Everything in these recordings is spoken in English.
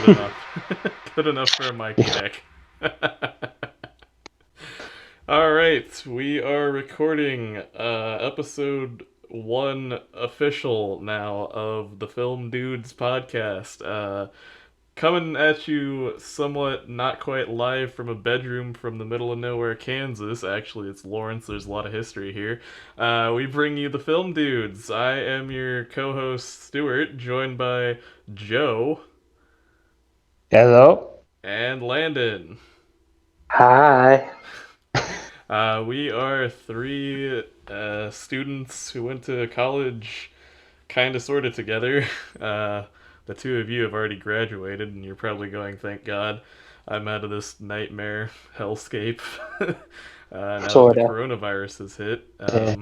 Good enough. Good enough for a mic check. All right, we are recording episode one official now of the Film Dudes podcast. Coming at you somewhat not quite live from a bedroom from the middle of nowhere, Kansas. Actually, it's Lawrence. There's a lot of history here. We bring you the Film Dudes. I am your co-host Stuart, joined by Joe Hello. and Landon. Hi. We are three students who went to college kind of sort of together. The two of you have already graduated, and you're probably going, thank God, I'm out of this nightmare hellscape now that the Sorta. coronavirus has hit. Yeah.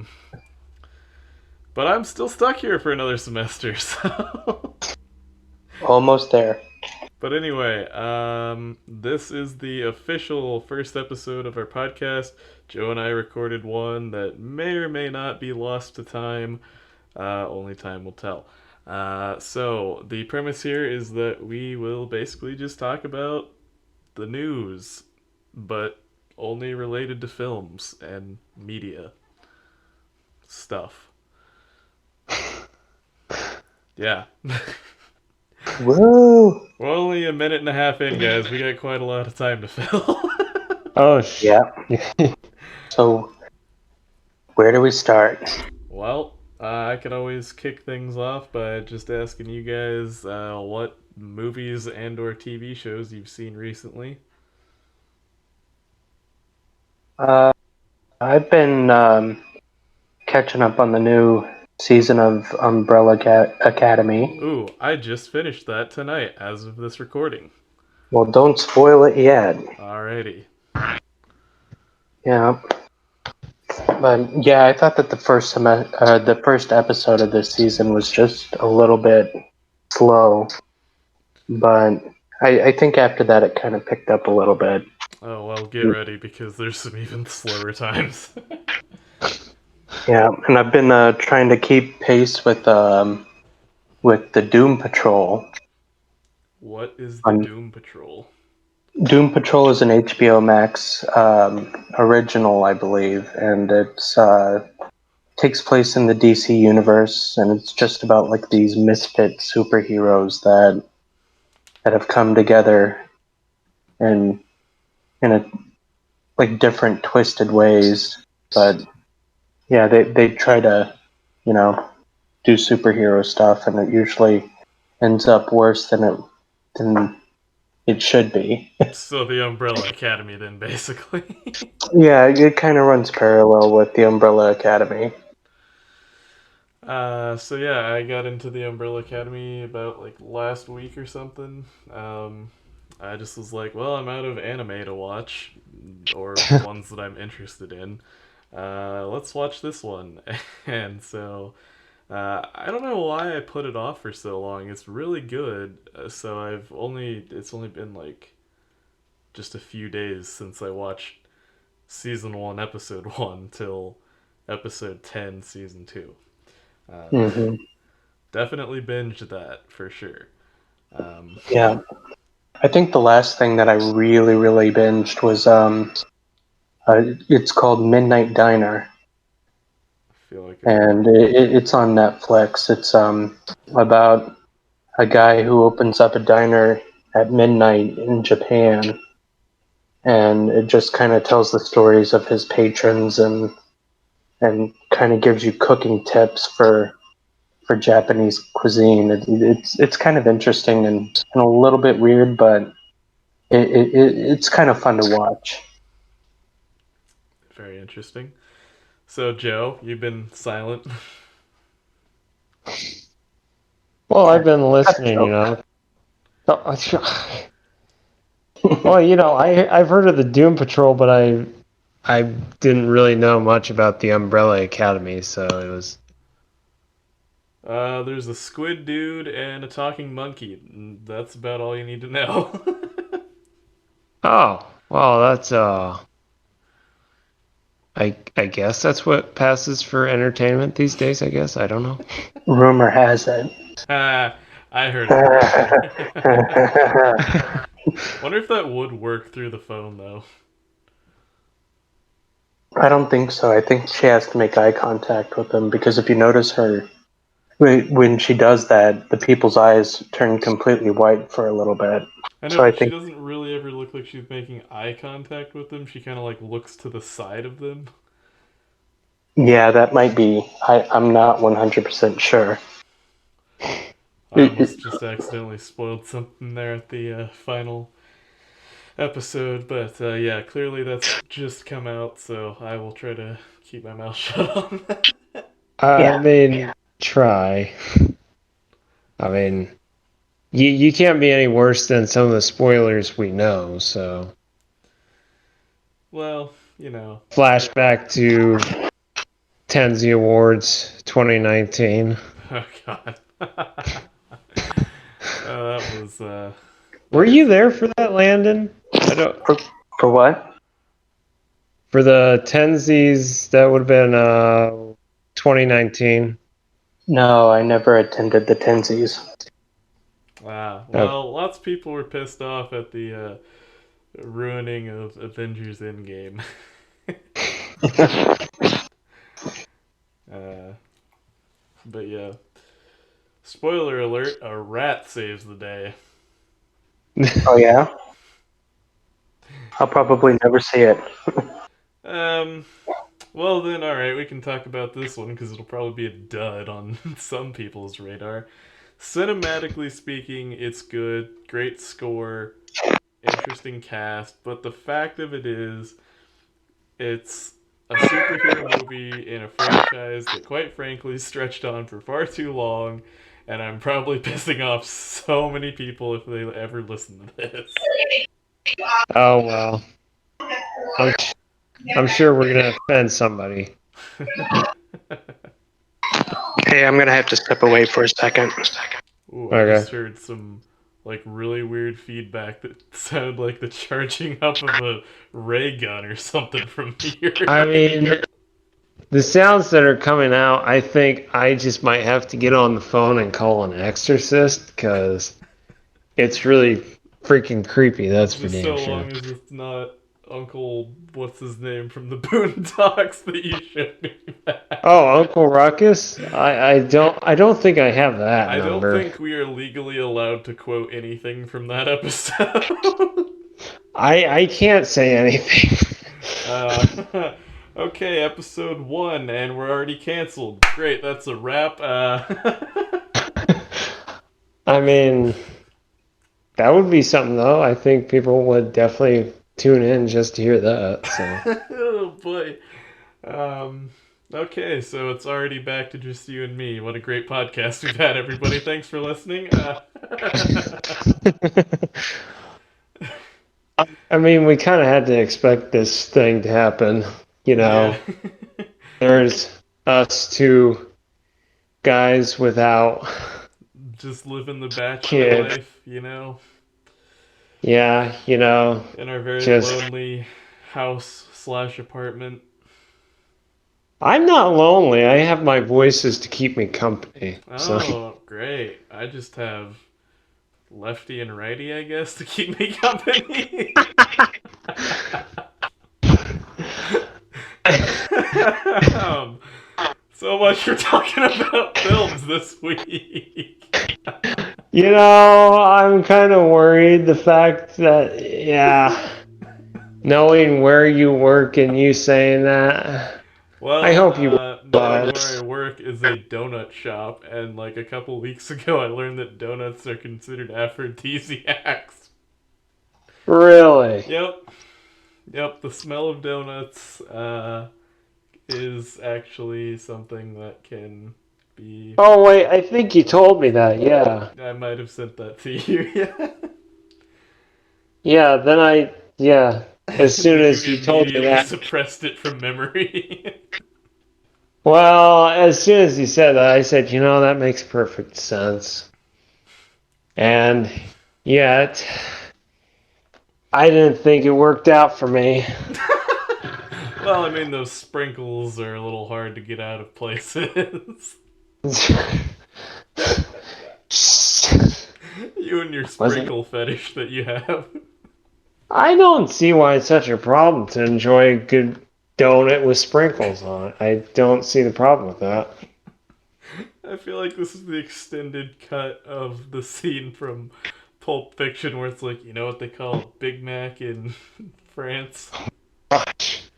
But I'm still stuck here for another semester, so. Almost there. But anyway, this is the official first episode of our podcast. Joe and I recorded one that may or may not be lost to time. Only time will tell. So, the premise here is that we will basically just talk about the news, but only related to films and media stuff. Yeah. Woo! We're only a minute and a half in, guys. We got quite a lot of time to fill. Oh, Yeah. So, where do we start? Well, I could always kick things off by just asking you guys what movies and/or TV shows you've seen recently. I've been catching up on the new season of Umbrella Academy. Ooh, I just finished that tonight as of this recording. Well, don't spoil it yet. Alrighty. Yeah. But yeah, I thought that the first episode of this season was just a little bit slow. But I think after that it kind of picked up a little bit. Oh, well, get ready because there's some even slower times. Yeah, and I've been trying to keep pace with the Doom Patrol. What is the Doom Patrol? Doom Patrol is an HBO Max original, I believe, and it's takes place in the DC universe, and it's just about like these misfit superheroes that have come together in a like different twisted ways, but yeah, they try to, do superhero stuff, and it usually ends up worse than it should be. So the Umbrella Academy, then, basically. Yeah, it kind of runs parallel with the Umbrella Academy. So yeah, I got into the Umbrella Academy about like last week or something. I just was like, well, I'm out of anime to watch, or ones that I'm interested in. Let's watch this one. And so, I don't know why I put it off for so long. It's really good. So it's only been like just a few days since I watched season 1, episode 1 till episode 10, season 2. Hmm. Definitely binged that for sure. Yeah, I think the last thing that I really, really binged was it's called Midnight Diner, I feel like and it's on Netflix. It's about a guy who opens up a diner at midnight in Japan, and it just kind of tells the stories of his patrons and kind of gives you cooking tips for Japanese cuisine. It's kind of interesting and a little bit weird, but it's kind of fun to watch. very interesting. So Joe, you've been silent. Well, I've been listening, you know. Well, I've heard of the Doom Patrol, but I didn't really know much about the Umbrella Academy, so it was. There's a squid dude and a talking monkey. That's about all you need to know. Oh, well, that's I guess that's what passes for entertainment these days. I guess I don't know. Rumor has it. I I heard it. Wonder if that would work through the phone though. I don't think so. I think she has to make eye contact with them because if you notice her, when she does that, the people's eyes turn completely white for a little bit. I know, So I but she think, doesn't really ever look like she's making eye contact with them. She kind of like looks to the side of them. yeah, that might be. I'm not 100% sure. I almost just accidentally spoiled something there at the final episode, but yeah, clearly that's just come out, so I will try to keep my mouth shut on that. I Yeah. mean, try. I mean, you can't be any worse than some of the spoilers we know, so. Well, you know. Flashback to Tenzi Awards 2019. Oh god. That was. Were you there for that, Landon? I don't. For what? For the Tenzies, that would have been 2019. No, I never attended the Tensies. Wow. Oh. Well, lots of people were pissed off at the ruining of Avengers Endgame. But yeah. Spoiler alert, a rat saves the day. Oh yeah? I'll probably never see it. Well then, alright, we can talk about this one because it'll probably be a dud on some people's radar. Cinematically speaking, it's good, great score, interesting cast, but the fact of it is, it's a superhero movie in a franchise that, quite frankly, stretched on for far too long, and I'm probably pissing off so many people if they ever listen to this. Oh well. I'm sure we're gonna offend somebody. Hey, I'm gonna have to step away for a second. Ooh, I Okay. just heard some like really weird feedback that sounded like the charging up of a ray gun or something from here. I mean, the sounds that are coming out, I think I just might have to get on the phone and call an exorcist because it's really freaking creepy. That's for Just damn so sure. long as it's not Uncle what's his name from the Boondocks that you showed me back. Oh, Uncle Ruckus? I don't think I have that I don't number. think we are legally allowed to quote anything from that episode. I can't say anything. Okay, episode 1, and we're already canceled. Great, that's a wrap. I mean, that would be something though. I think people would definitely tune in just to hear that. So. Oh boy. Okay, so it's already back to just you and me. What a great podcast we've had, everybody. Thanks for listening. I mean, we kind of had to expect this thing to happen. You know, Yeah. there's us two guys without Just living the bachelor kids. life, you know, Yeah, you know, in our very just lonely house/apartment. I'm not lonely. I have my voices to keep me company. So. Oh, great. I just have lefty and righty, I guess, to keep me company. So much for talking about films this week. You know, I'm kind of worried the fact that, yeah, knowing where you work and you saying that. Well, I hope you knowing where I work is a donut shop, and like a couple weeks ago, I learned that donuts are considered aphrodisiacs. Really? Yep. The smell of donuts is actually something that can be. Oh, wait, I think you told me that, yeah. I might have sent that to you. Yeah. Yeah, then yeah, as soon as you told me that. Suppressed it from memory. Well, as soon as you said that, I said, you know, that makes perfect sense. And yet, I didn't think it worked out for me. Well, I mean, those sprinkles are a little hard to get out of places. You and your Was it? sprinkle fetish that you have. I don't see why it's such a problem to enjoy a good donut with sprinkles on it. I don't see the problem with that. I feel like this is the extended cut of the scene from Pulp Fiction where it's like, you know what they call a Big Mac in France? Gosh.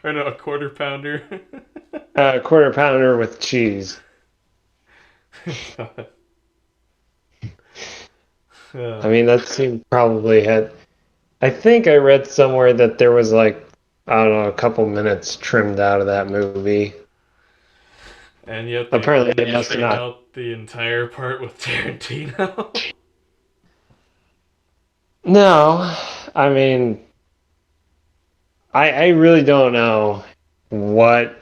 Or no, a quarter pounder. Quarter pounder with cheese. God. I mean, that seemed probably had. I think I read somewhere that there was like, I don't know, a couple minutes trimmed out of that movie. And yet they Apparently, didn't they must have trim not. out the entire part with Tarantino. No, I mean, I really don't know what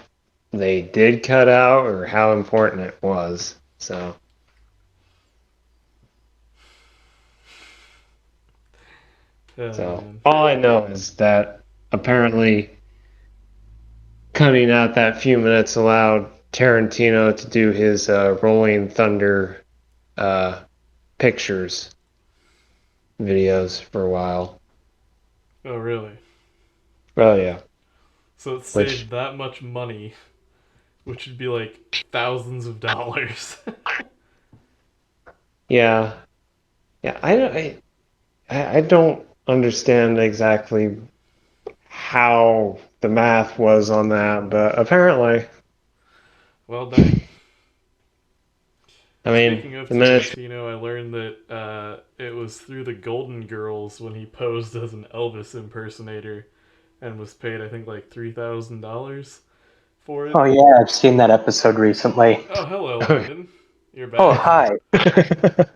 they did cut out or how important it was. So, Oh so man. all I know is that apparently cutting out that few minutes allowed Tarantino to do his Rolling Thunder uh, pictures videos for a while. Oh really? Oh yeah, So it which saved that much money, which would be like thousands of dollars. yeah, yeah. I don't understand exactly how the math was on that, but apparently, Well, dang. I mean, Speaking of the minutes. Tarantino, I learned that it was through the Golden Girls when he posed as an Elvis impersonator and was paid, I think, like $3,000 for it. Oh yeah, I've seen that episode recently. Oh, hello, Landon. You're Oh back? hi,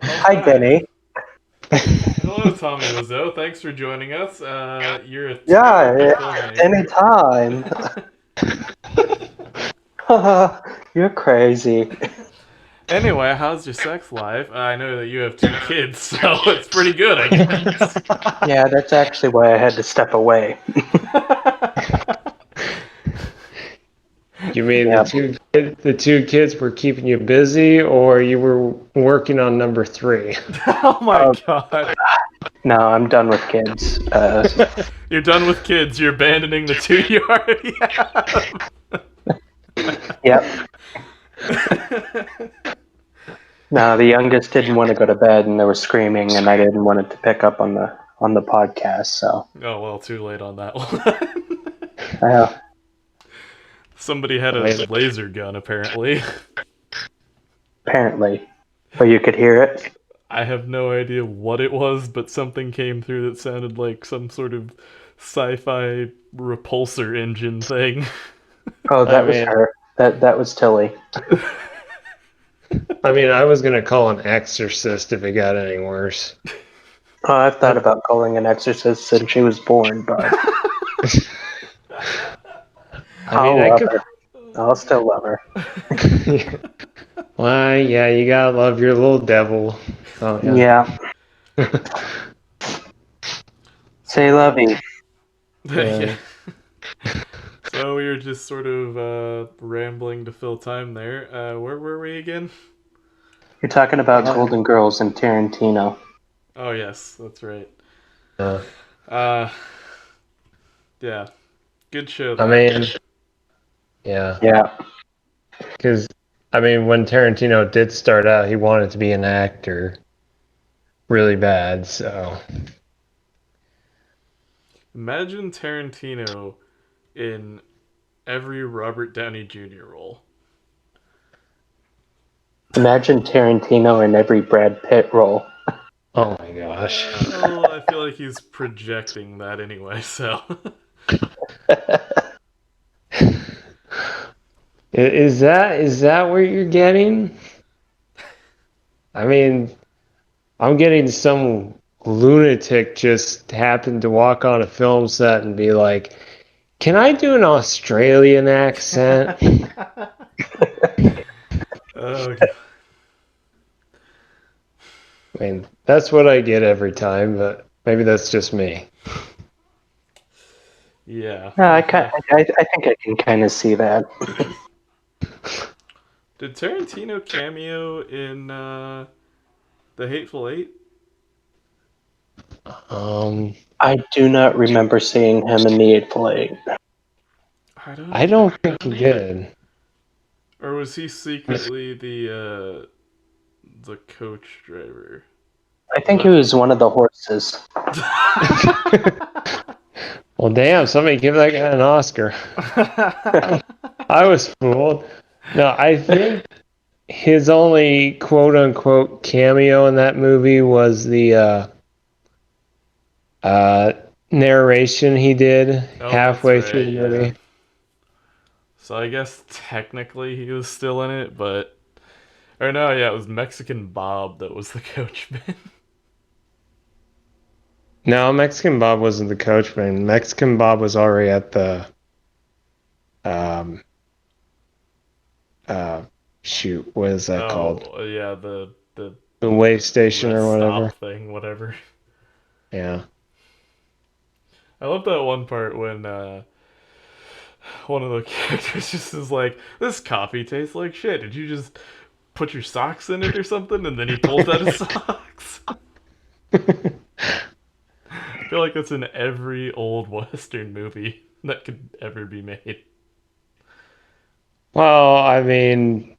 Oh, hi hi. Benny. Hello, Tommy Wiseau. Thanks for joining us. You're a Yeah, terrible yeah, filmmaker. anytime. You're crazy. Anyway, how's your sex life? I know that you have 2 kids, so it's pretty good, I guess. Yeah, that's actually why I had to step away. You mean Yeah, the two kids were keeping you busy, or you were working on number three? Oh my uh, god. no, I'm done with kids. You're done with kids. You're abandoning the 2 you already have. Yep. No, the youngest didn't want to go to bed, and they were screaming, and I didn't want it to pick up on the podcast. So, Oh well, too late on that one. uh, Somebody had a laser gun, apparently. apparently, but you could hear it. I have no idea what it was, but something came through that sounded like some sort of sci-fi repulsor engine thing. Oh, I that was mean, her. That was Tilly. I was gonna call an exorcist if it got any worse. Oh, I've thought about calling an exorcist since she was born, but I'll I love could. her. I'll still love her. Why, yeah, you gotta love your little devil. Oh Yeah. yeah. Say lovey. Yeah. So we were just sort of rambling to fill time there. Where were we again? You're talking about Golden Girls and Tarantino. Oh yes, that's right. Uh, Uh, yeah, good show. I That. mean, yeah, Yeah. because when Tarantino did start out, he wanted to be an actor really bad. So Imagine Tarantino in every Robert Downey Jr. role. Imagine Tarantino in every Brad Pitt role. oh my gosh, Well, I feel like he's projecting that anyway. So. is that what you're getting? I mean, I'm getting some lunatic just happened to walk on a film set and be like, "Can I do an Australian accent?" Oh god. I mean, that's what I get every time, but maybe that's just me. Yeah. I think I can kind of see that. Did Tarantino cameo in The Hateful Eight? Um, I do not remember seeing him in the Eightful Eight. I don't I don't either. think he did. Or was he secretly the coach driver? I think he was one of the horses. Well, damn! Somebody give that guy an Oscar. I was fooled. No, I think his only quote unquote cameo in that movie was the narration he did Oh, that's halfway through right, the yeah. movie. So I guess technically he was still in it, but or no, yeah, it was Mexican Bob that was the coachman. No, Mexican Bob wasn't the coachman. Mexican Bob was already at the um uh shoot, what is that called? Oh, yeah, the The way station rest or stop whatever. thing, whatever. Yeah. I love that one part when one of the characters just is like, "This coffee tastes like shit. Did you just put your socks in it or something?" And then he pulls out his socks. I feel like that's in every old Western movie that could ever be made. Well, I mean,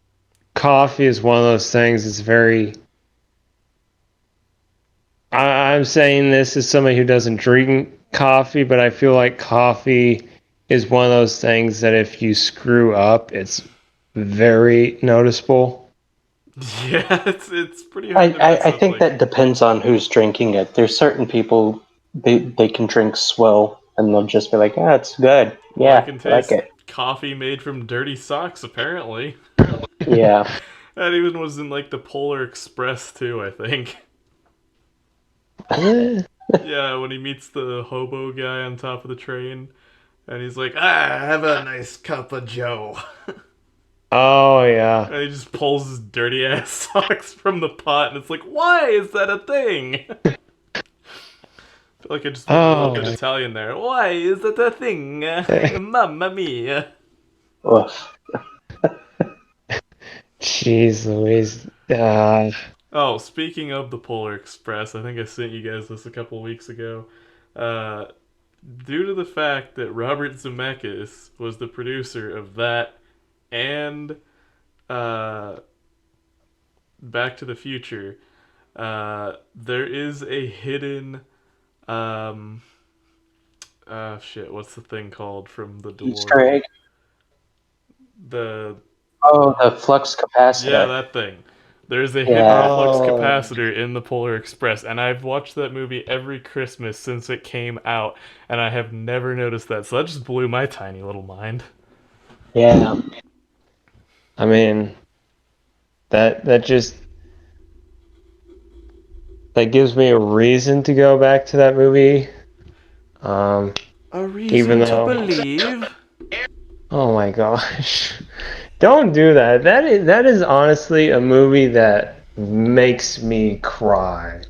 coffee is one of those things. It's very. I'm saying this as somebody who doesn't drink coffee, but I feel like coffee is one of those things that if you screw up, it's very noticeable. Yeah, it's pretty I, hard to mess I up. think Like, that depends on who's drinking it. There's certain people they can drink swill and they'll just be like, "Ah, it's good. well, I Yeah, can I like taste it." coffee made from dirty socks. Apparently, Yeah. that even was in like the Polar Express too. I think. Eh. Yeah, when he meets the hobo guy on top of the train, and he's like, "Ah, have a nice cup of Joe," Oh yeah. and he just pulls his dirty ass socks from the pot, and it's like, why is that a thing? I feel like I just went a little bit Oh. Italian there. Why is that a thing? Mamma mia. Oof. Jeez Louise. Oh, speaking of the Polar Express, I think I sent you guys this a couple weeks ago. Uh, Due to the fact that Robert Zemeckis was the producer of that and uh, Back to the Future, there is a hidden um, shit. What's the thing called from the Easter DeLorean? egg. The Oh, the flux Yeah, capacitor. that thing. There's a hidden Yeah. flux oh. capacitor in the Polar Express, and I've watched that movie every Christmas since it came out, and I have never noticed that. So that just blew my tiny little mind. Yeah. I mean, that just that gives me a reason to go back to that movie. Um, A even reason to though, believe. oh my gosh, don't do that. That is honestly a movie that makes me cry.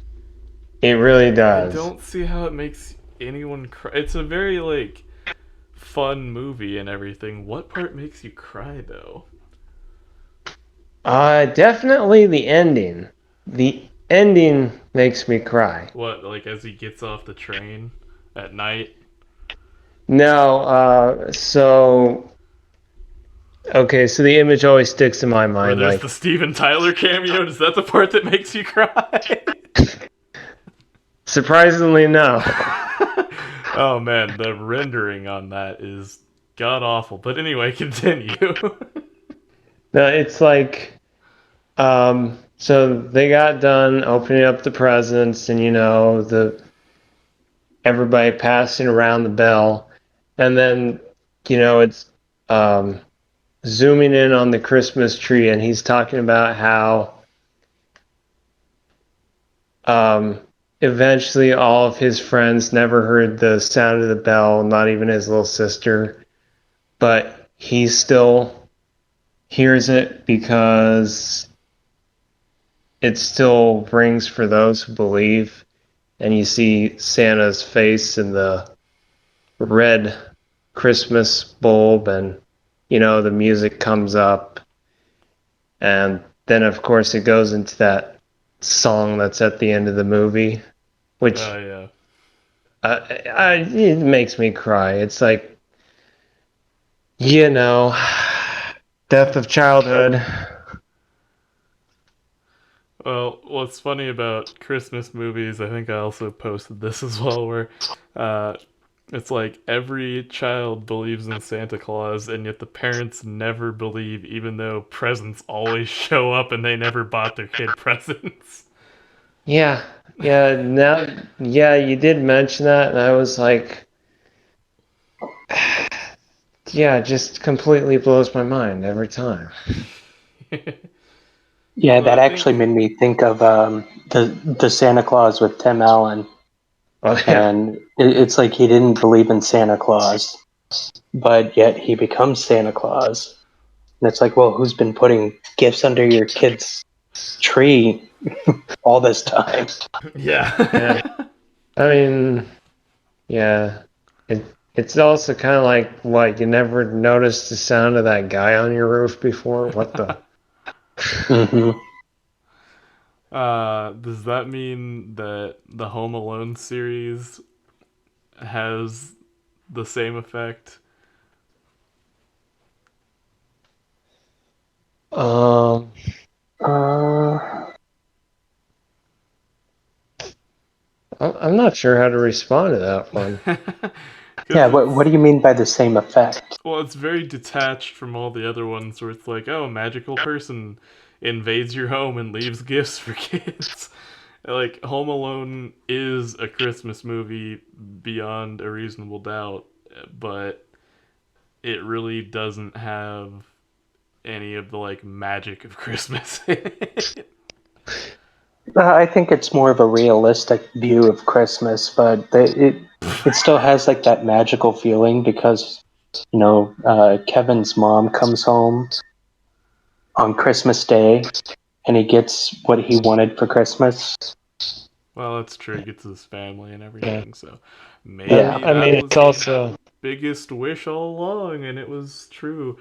It really I does. don't see how it makes anyone cry. It's a very like fun movie and everything. What part makes you cry though? Definitely the ending. The ending makes me cry. What, like as he gets off the train at night? No, okay, so the image always sticks in my Or mind, there's the like, Steven Tyler cameo? Is that the part that makes you cry? surprisingly, no. Oh man, the rendering on that is god awful. But anyway, continue. No, it's like, so they got done opening up the presents, and the everybody passing around the bell, and then it's um, zooming in on the Christmas tree, and he's talking about how um, eventually all of his friends never heard the sound of the bell, not even his little sister, but he still hears it because it still rings for those who believe. And you see Santa's face in the red Christmas bulb, and the music comes up, and then of course it goes into that song that's at the end of the movie, which Yeah. it makes me cry. It's like, you know, death of childhood. Well, what's funny about Christmas movies, I think I also posted this as well, where uh, it's like every child believes in Santa Claus, and yet the parents never believe, even though presents always show up and they never bought their kid presents. Yeah, yeah. Now, yeah, you did mention that, and I was like, yeah, it just completely blows my mind every time. Yeah, Well, that I actually think, made me think of the Santa Claus with Tim Allen, Oh yeah, and it's like he didn't believe in Santa Claus, but yet he becomes Santa Claus, and it's like, well, who's been putting gifts under your kid's tree all this time? yeah. yeah. I mean, yeah. It's also kind of like what you never noticed the sound of that guy on your roof before. What the? Hmm. Does that mean that the Home Alone series has the same effect? Um, Uh, I'm not sure how to respond to that one. yeah, Because what it's do you mean by the same effect? well, it's very detached from all the other ones where it's like, oh, a magical person invades your home and leaves gifts for kids. Like Home Alone is a Christmas movie beyond a reasonable doubt, but it really doesn't have any of the like magic of Christmas in it. I think it's more of a realistic view of Christmas, but it still has like that magical feeling because Kevin's mom comes home on Christmas Day and he gets what he wanted for Christmas. Well, that's true. He gets his family and Yeah. everything, so Yeah. maybe I that mean, was it's his also biggest wish all along, and it was true.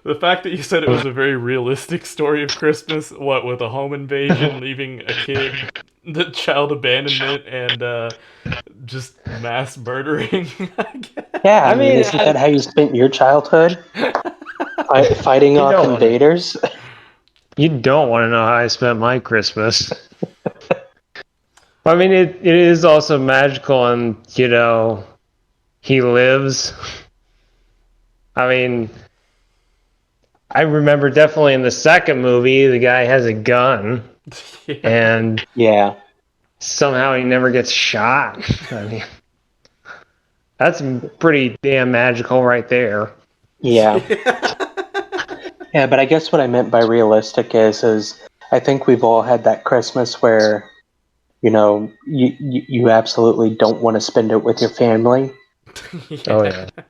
The fact that you said it was a very realistic story of Christmas, what with a home invasion, leaving a kid, the child abandonment, and just mass murdering, I Yeah, I I mean, mean, isn't that how you spent your childhood? Fighting you off don't want to. invaders? You don't want to know how I spent my Christmas. I mean, it is also magical, and he lives. I mean, I remember definitely in the second movie, the guy has a gun, guess. Yeah. and Yeah, somehow he never gets shot. I mean, that's pretty damn magical right there. yeah. Yeah. Yeah, but I guess what I meant by realistic is I think we've all had that Christmas where, you absolutely don't want to spend it with your family, Oh Yeah. yeah.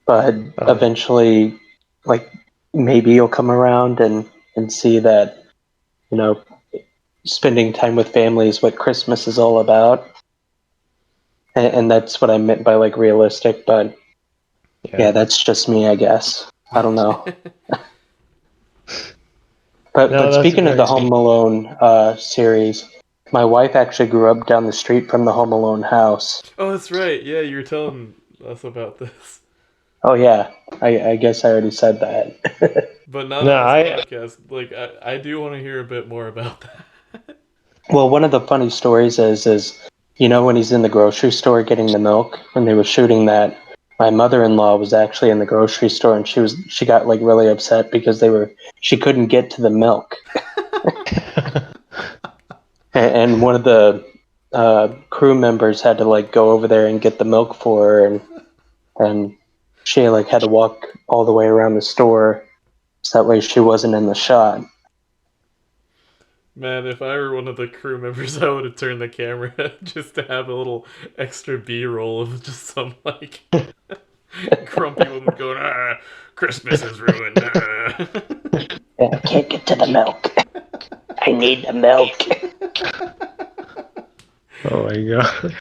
but Oh yeah. eventually, like, maybe you'll come around and see that, you know, spending time with family is what Christmas is all about. And that's what I meant by like realistic, but yeah, Yeah. that's just me, I guess. I don't know. But No, but that's a speaking of the very Home good. Alone series, my wife actually grew up down the street from the Home Alone house. Oh, that's right. Yeah, you were telling us about this, Oh yeah, I guess I already said that. but not No, on this I. podcast. Like, I do want to hear a bit more about that. Well, one of the funny stories is when he's in the grocery store getting the milk when they were shooting that. My mother-in-law was actually in the grocery store and she got like really upset because she couldn't get to the milk. And one of the crew members had to like go over there and get the milk for her, and she like had to walk all the way around the store so that way she wasn't in the shot. Man, if I were one of the crew members, I would have turned the camera just to have a little extra B-roll of just some like grumpy woman going, "Ah, Christmas is ruined." Ah." Yeah, I can't get to the milk. I need the milk. Oh my god.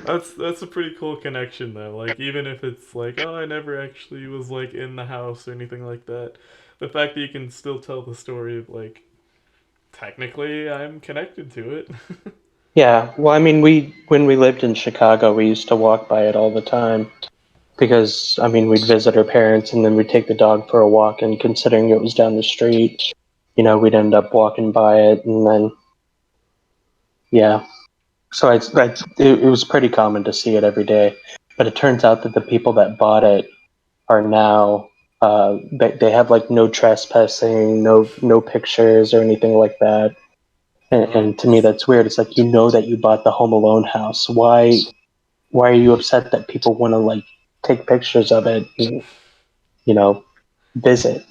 That's a pretty cool connection though. Like even if it's like, oh, I never actually was like in the house or anything like that. The fact that you can still tell the story of like technically I'm connected to it. Yeah, well, I mean, when we lived in Chicago, we used to walk by it all the time because, I mean, we'd visit our parents and then we'd take the dog for a walk, and considering it was down the street, we'd end up walking by it, and then, yeah. So it was pretty common to see it every day. But it turns out that the people that bought it are now, they have like no trespassing, no pictures or anything like that. Oh, And to me, that's weird. It's like, that you bought the Home Alone house. Why are you upset that people want to like take pictures of it and, you know, visit?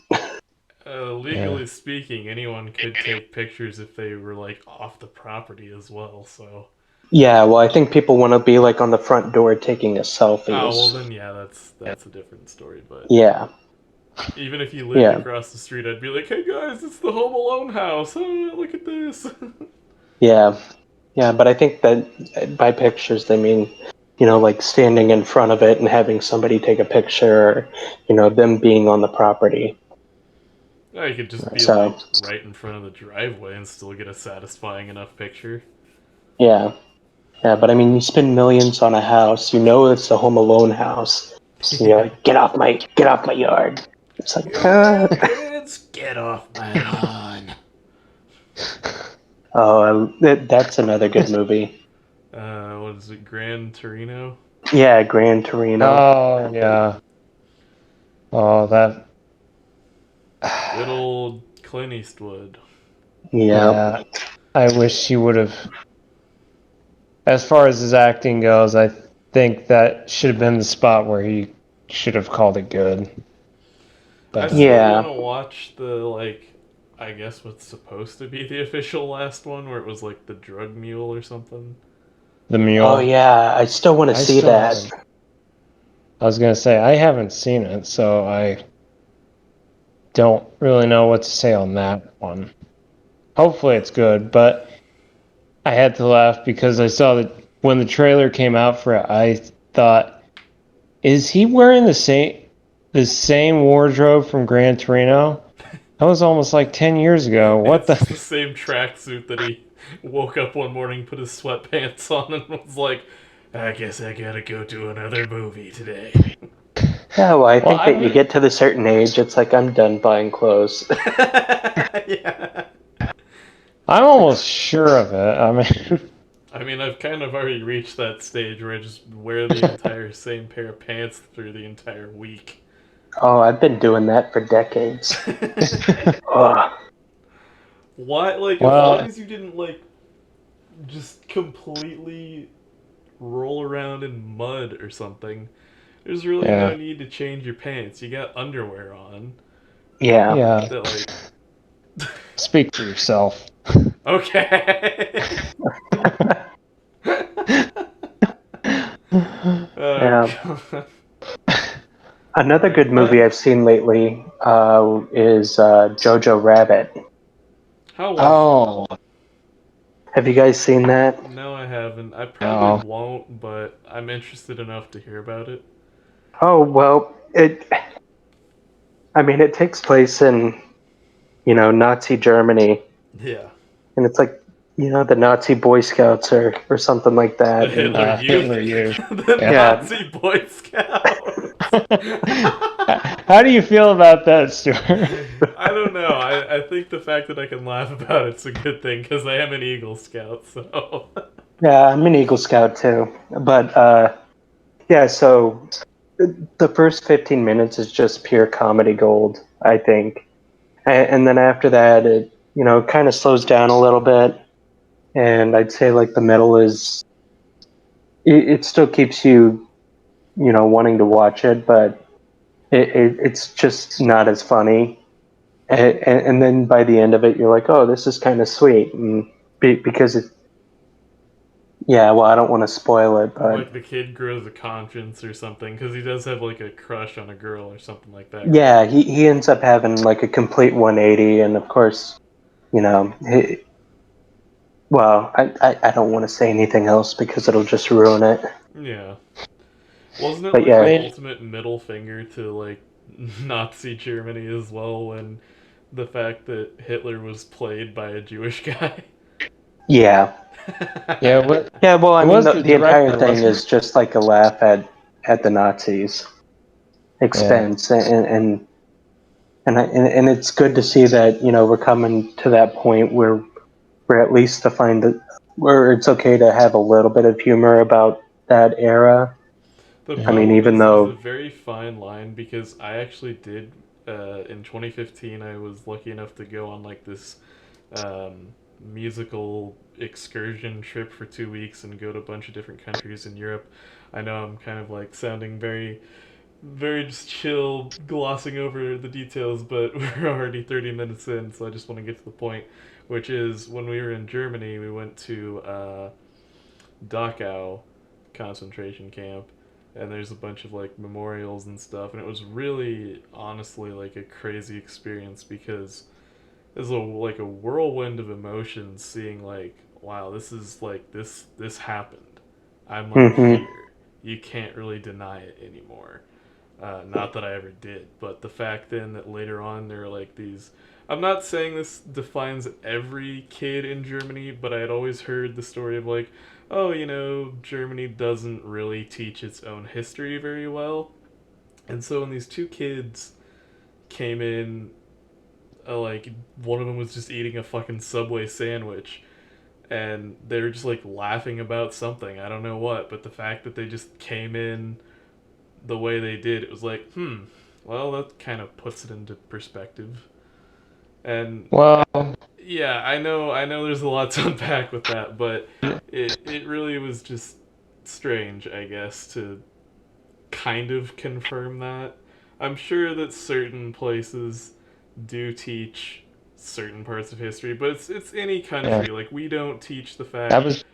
Yeah. legally speaking, anyone could take pictures if they were like off the property as well. So, Yeah, well, I think people want to be like on the front door taking a selfie. oh well, then yeah, that's a different story. But Yeah, even if you lived yeah, across the street, I'd be like, "Hey guys, it's the Home Alone house. Oh, look at this." yeah, yeah. But I think that by pictures they mean, like standing in front of it and having somebody take a picture, or, them being on the property. I could just be So, like right in front of the driveway and still get a satisfying enough picture. yeah, yeah. But I mean, you spend millions on a house. It's a Home Alone house. And you're Yeah. like, get off my yard. It's like, You grandkids, get off my lawn. oh, that's another good movie. What is it, Gran Torino? Yeah, Gran Torino. Oh yeah. Oh that. Good old Clint Eastwood. Yeah. Yeah. I wish he would have. As far as his acting goes, I think that should have been the spot where he should have called it good. I But still want Yeah. to watch the, like, I guess what's supposed to be the official last one, where it was like the drug mule or something. the Oh mule. yeah, I still want to I see still that. haven't. I was gonna say I haven't seen it, so I don't really know what to say on that one. Hopefully it's good, but I had to laugh because I saw that when the trailer came out for it, I thought, is he wearing the same wardrobe from Gran Torino? That was almost like 10 years ago. What It's just the? the same tracksuit that he woke up one morning, put his sweatpants on, and was like, I guess I gotta go to another movie today. Yeah, well, I Well, think that you get to the certain age, it's like I'm done buying clothes. Yeah. I'm almost sure of it. I mean, I mean, I've kind of already reached that stage where I just wear the entire same pair of pants through the entire week. Oh, I've been doing that for decades. Ugh. Why, like, as long well, as you didn't, like, just completely roll around in mud or something, there's really no yeah, need to change your pants. You got underwear on. Yeah. yeah. That, like, Speak for yourself. okay. Oh, Yeah. God. Another good movie I've seen lately is Jojo Rabbit. How was it? Oh Have you guys seen that? No, I haven't. I probably no. won't, but I'm interested enough to hear about it. Oh, well, it takes place in, Nazi Germany, Yeah. and it's like, the Nazi Boy Scouts or something like The that. And Hitler Youth. Hitler Youth. The Yeah. yeah, Nazi Boy Scouts. How do you feel about that, Stuart? I don't know. I think the fact that I can laugh about it's a good thing because I am an Eagle Scout, so. yeah, I'm an Eagle Scout too. But yeah, so the first 15 minutes is just pure comedy gold, I think. And then after that, it, kind of slows down a little bit. And I'd say like the middle it still keeps you, wanting to watch it, but it's just not as funny. And then by the end of it, you're like, oh, this is kind of sweet. And because it, yeah, well, I don't want to spoil it, but Like the kid grows a conscience or something because he does have like a crush on a girl or something like that, right? yeah, he ends up having like a complete 180. And of course, you know, he, well, I don't want to say anything else because it'll just ruin it. Yeah. Wasn't it But like yeah, the I mean, ultimate middle finger to like Nazi Germany as well when the fact that Hitler was played by a Jewish guy. Yeah. Yeah, what Yeah, well, I it mean, was the, the the entire director, thing wasn't it? is just like a laugh at the Nazis' Yeah. expense, and it's good to see that we're coming to that point where we're at least to find that where it's okay to have a little bit of humor about that era. The I mean, Yeah. problem even is there's a though, very fine line because I actually did in 2015 I was lucky enough to go on like this um, musical excursion trip for 2 weeks and go to a bunch of different countries in Europe. I know I'm kind of like sounding very just chill, glossing over the details, but we're already 30 minutes in, so I just want to get to the point, which is when we were in Germany, we went to Dachau concentration camp, and there's a bunch of like memorials and stuff, and it was really honestly like a crazy experience because it's like a whirlwind of emotions seeing like wow, this is like this happened. I'm like hmm here. You can't really deny it anymore. Not that I ever did, but the fact then that later on there are like these. I'm not saying this defines every kid in Germany, but I had always heard the story of like, oh, Germany doesn't really teach its own history very well. And so when these two kids came in, like, one of them was just eating a fucking Subway sandwich, and they were just like laughing about something. I don't know what, but the fact that they just came in the way they did, it was like, well, that kind of puts it into perspective. And Well, yeah, I know, there's a lot to unpack with that, but it really was just strange, I guess, to kind of confirm that. I'm sure that certain places do teach certain parts of history, but it's any yeah. country. Like we don't teach the That fact was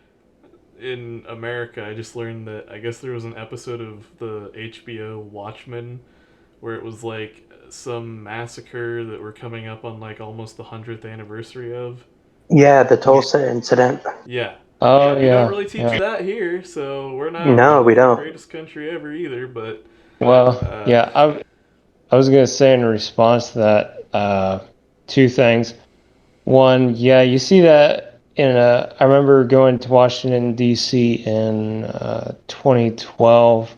in America. I just learned that I guess there was an episode of the HBO Watchmen where it was like some massacre that we're coming up on like almost the 100th anniversary of. yeah, the Tulsa incident. Yeah. Oh We don't yeah, really teach yeah. that here, so we're not No, we the don't. greatest country ever either, but Well, uh, yeah, I was gonna say in response to that, two things. One, yeah, you see that I remember going to Washington D.C. in 2012,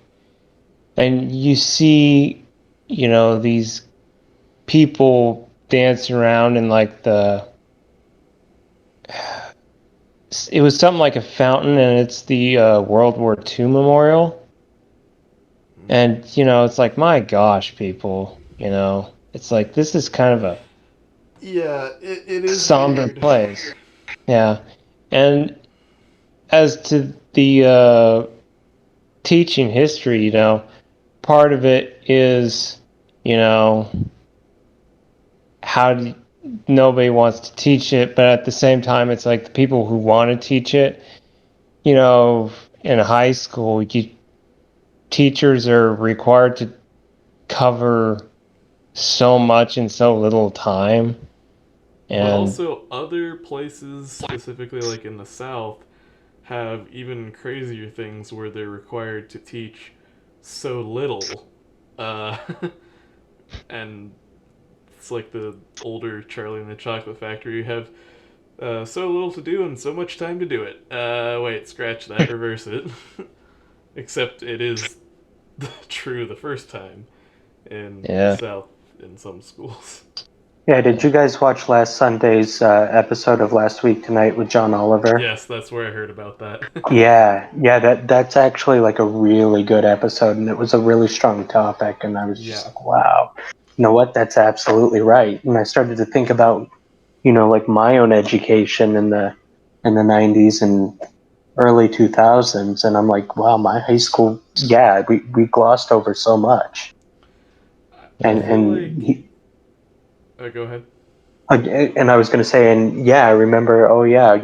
and you see, these people dancing around in like it was something like a fountain, and it's the World War II memorial. And, it's like, my gosh, people, it's like this is kind of a yeah, it is somber weird. place. Yeah. And as to the teaching history, part of it is, you know, how do, nobody wants to teach it, but at the same time, it's like the people who want to teach it, you know, in high school, teachers are required to cover so much in so little time. But And also, other places, specifically like in the South, have even crazier things where they're required to teach so little. Uh, and it's like the older Charlie and the Chocolate Factory. You have so little to do and so much time to do it. Wait, scratch that, reverse it. Except it is true the first time in the yeah, South in some schools. Yeah, did you guys watch last Sunday's episode of Last Week Tonight with John Oliver? Yes, that's where I heard about that. Yeah, that's actually like a really good episode, and it was a really strong topic, and I was just Yeah. like, wow, you know what? That's absolutely right. And I started to think about, like my own education in the '90s and early 2000s, and I'm like, wow, my high school, yeah, we glossed over so much, I yeah, and feel and like. he, Go ahead. and I was going to say, and yeah, I remember, oh yeah,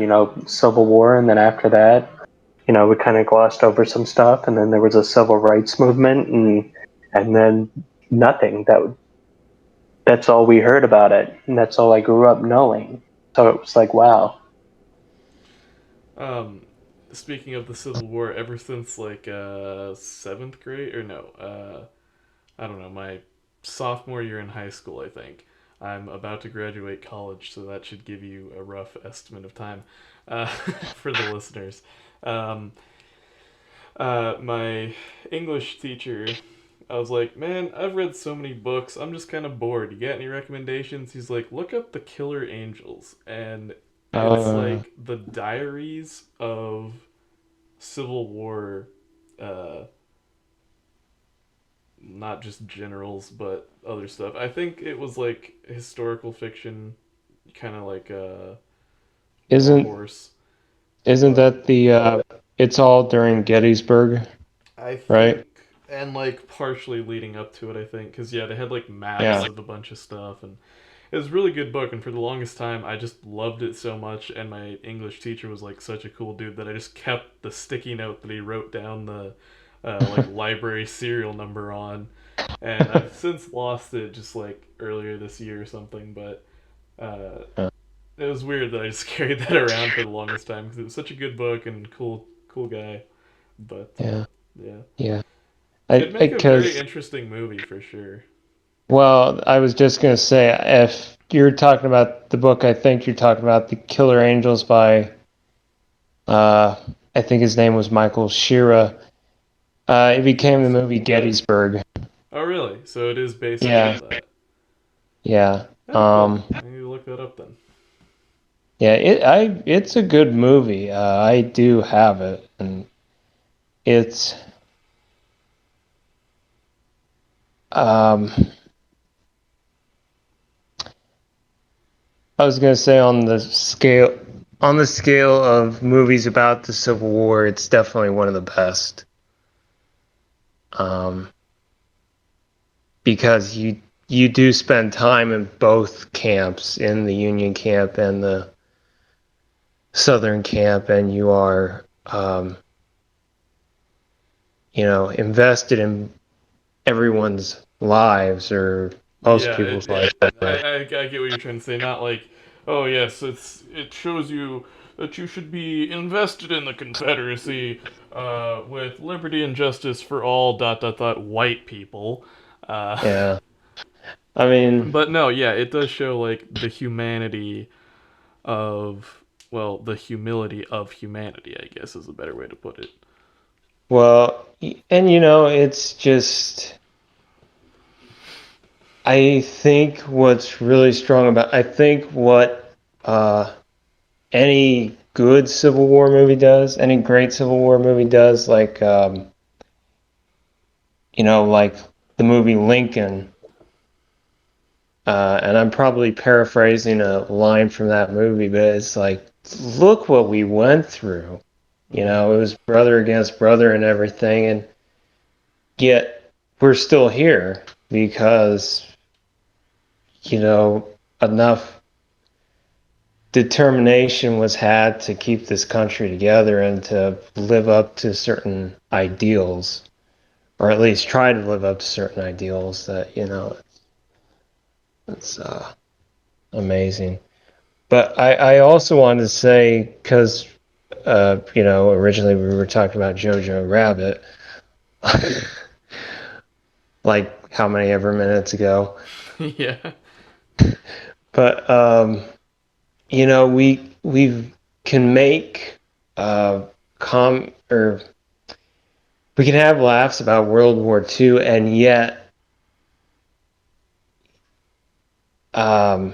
Civil War, and then after that, we kind of glossed over some stuff, and then there was a civil rights movement, and then nothing. That's all we heard about it, and that's all I grew up knowing. So it was like, wow. Um, Speaking of the Civil War, ever since like seventh grade or no, I don't know, my sophomore year in high school, I think I'm about to graduate college, so that should give you a rough estimate of time for the listeners. Um, my English teacher, I was like, man, I've read so many books. I'm just kind of bored. You got any recommendations? He's like, look up The Killer Angels. And it's Uh, like the diaries of Civil War, uh, not just generals, but other stuff. I think it was like historical fiction, kind of like War isn't Horse. isn't But that the it's all during Gettysburg, I right? think, and like partially leading up to it, I think, because yeah, they had like maps Yeah. of a bunch of stuff, and it was a really good book. And for the longest time, I just loved it so much. And my English teacher was like such a cool dude that I just kept the sticky note that he wrote down the like library serial number on. And I've since lost it, just like earlier this year or something. But uh, it was weird that I just carried that around for the longest time because it was such a good book and cool guy. But Yeah. yeah. Yeah. It'd make a very Because interesting movie for sure. well, I was just gonna say if you're talking about the book, I think you're talking about The Killer Angels by uh I think his name was Michael Shira. It became the movie Gettysburg. Oh, really? So it is based off Yeah. of that. Yeah. Oh, cool. I need to look that up then. Yeah, it's a good movie. I do have it, and it's um I was gonna say on the scale of movies about the Civil War, it's definitely one of the best. Um, because you do spend time in both camps, in the Union camp and the Southern camp, and you are invested in everyone's lives or most Yeah, people's it lives anyway. I get what you're trying to say. Not like, oh yes, it shows you that you should be invested in the Confederacy, with liberty and justice for all white people. Uh, Yeah. I mean, but no, yeah, it does show like the humanity of the humility of humanity. I guess is a better way to put it. well, and it's just I think what's really strong about I think what any good Civil War movie does, any great Civil War movie does, like the movie Lincoln, and I'm probably paraphrasing a line from that movie, but it's like, look what we went through. It was brother against brother and everything, and yet we're still here because enough determination was had to keep this country together and to live up to certain ideals, or at least try to live up to certain ideals that, it's amazing. But I also wanted to say, because, originally we were talking about Jojo Rabbit, like how many ever minutes ago. Yeah. But, we can make or we can have laughs about World War II, and yet um,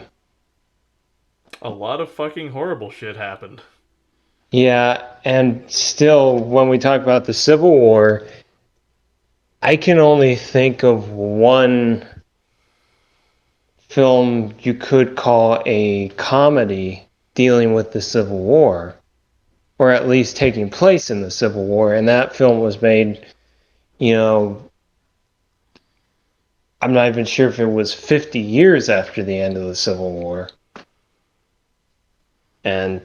A lot of fucking horrible shit happened. yeah, and still when we talk about the Civil War, I can only think of one film you could call a comedy dealing with the Civil War, or at least taking place in the Civil War, and that film was made, you know, I'm not even sure if it was 50 years after the end of the Civil War. And,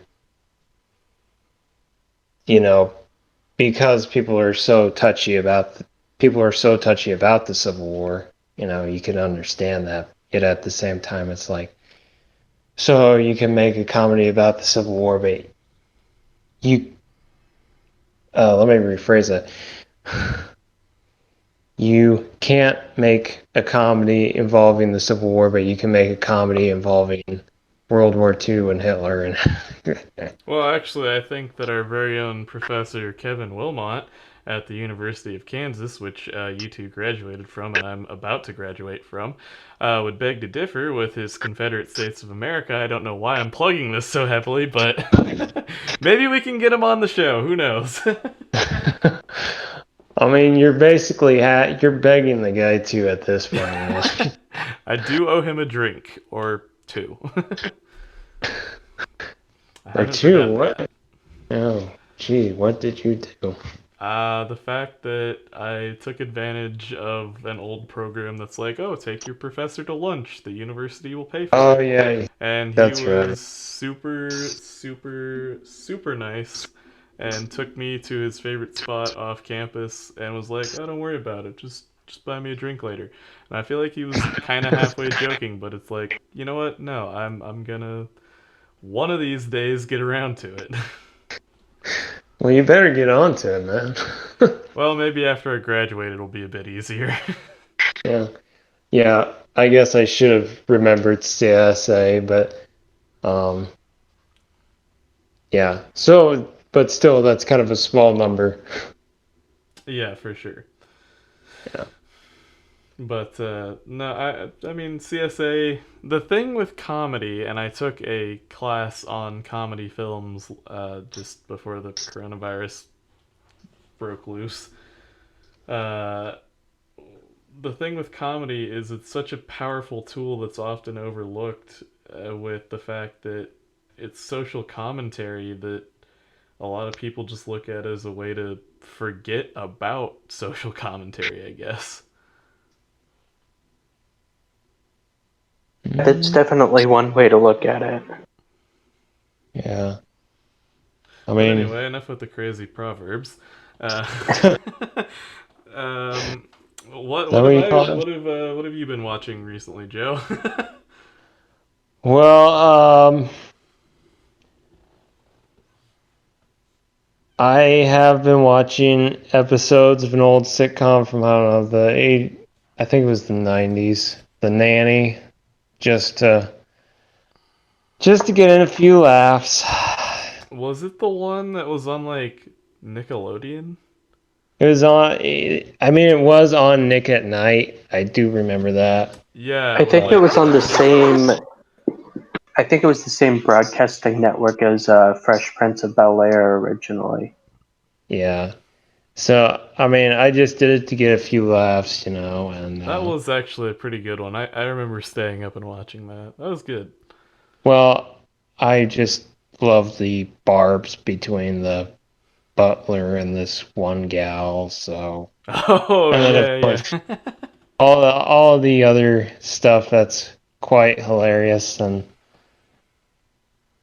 you know, because people are so touchy about the Civil War, you can understand that. Yet at the same time, it's like, so you can make a comedy about the Civil War, but let me rephrase it. you can't make a comedy involving the Civil War, but you can make a comedy involving World War II and Hitler. And Well, actually, I think that our very own Professor Kevin Wilmot at the University of Kansas, which you two graduated from and I'm about to graduate from, would beg to differ with his Confederate States of America. I don't know why I'm plugging this so heavily, but maybe we can get him on the show. Who knows? I mean, you're basically you're begging the guy to at this point. I do owe him a drink or two. I Or haven't two? forgotten What? that. Oh, gee, what did you do? The fact that I took advantage of an old program that's like, oh, take your professor to lunch. The university will pay for Oh it. yeah, And he that's was right. super, super, super nice and took me to his favorite spot off campus and was like, oh, don't worry about it. Just buy me a drink later. And I feel like he was kind of halfway joking, but it's like, you know what? No, I'm gonna one of these days get around to it. Well, you better get on to it, man. Well, maybe after I graduate, it'll be a bit easier. Yeah. Yeah, I guess I should have remembered CSA, but um, yeah. So, but still, that's kind of a small number. Yeah, for sure. Yeah. But no, I mean CSA. The thing with comedy, and I took a class on comedy films just before the coronavirus broke loose. Uh, the thing with comedy is it's such a powerful tool that's often overlooked with the fact that it's social commentary that a lot of people just look at as a way to forget about social commentary, I guess. That's definitely one way to look at it. Yeah. I But mean, anyway, enough with the crazy proverbs. Uh, um, what that what what have you I call it? what have you been watching recently, Joe? Well, I have been watching episodes of an old sitcom from, I don't know, I think it was the 90s, The Nanny, just to get in a few laughs. Was it the one that was on like Nickelodeon? It was on, I mean, it was on Nick at Night. I do remember that. Yeah, I it was think it like was on the same. I think it was the same broadcasting network as Fresh Prince of Bel Air originally. Yeah. So, I mean, I just did it to get a few laughs, and that was actually a pretty good one. I remember staying up and watching that. That was good. well, I just love the barbs between the butler and this one gal, so. Oh And then, of yeah, course, yeah. all the other stuff that's quite hilarious. And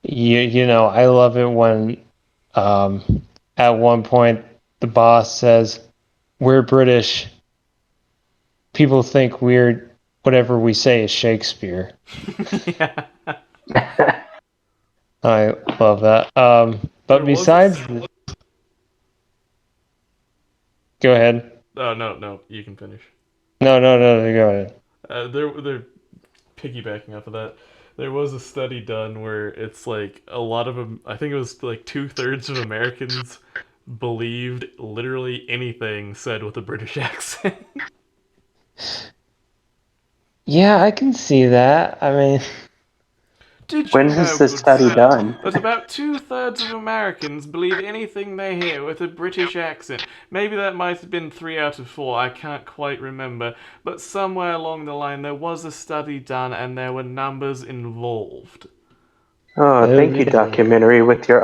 I love it when at one point the boss says, "We're British. People think we're whatever we say is Shakespeare." Yeah. I love that. But There was a besides, go ahead. oh no, you can finish. No, no, no, go ahead. They're piggybacking off of that. There was a study done where it's like a lot of them. I think it was like 2/3 of Americans believed literally anything said with a British accent. Yeah, I can see that. I mean, Did you When was know, this good study sir, done? that about 2/3 of Americans believe anything they hear with a British accent? Maybe that might have been 3 out of 4, I can't quite remember, but somewhere along the line there was a study done and there were numbers involved. Oh, oh thank you, yeah. documentary, with your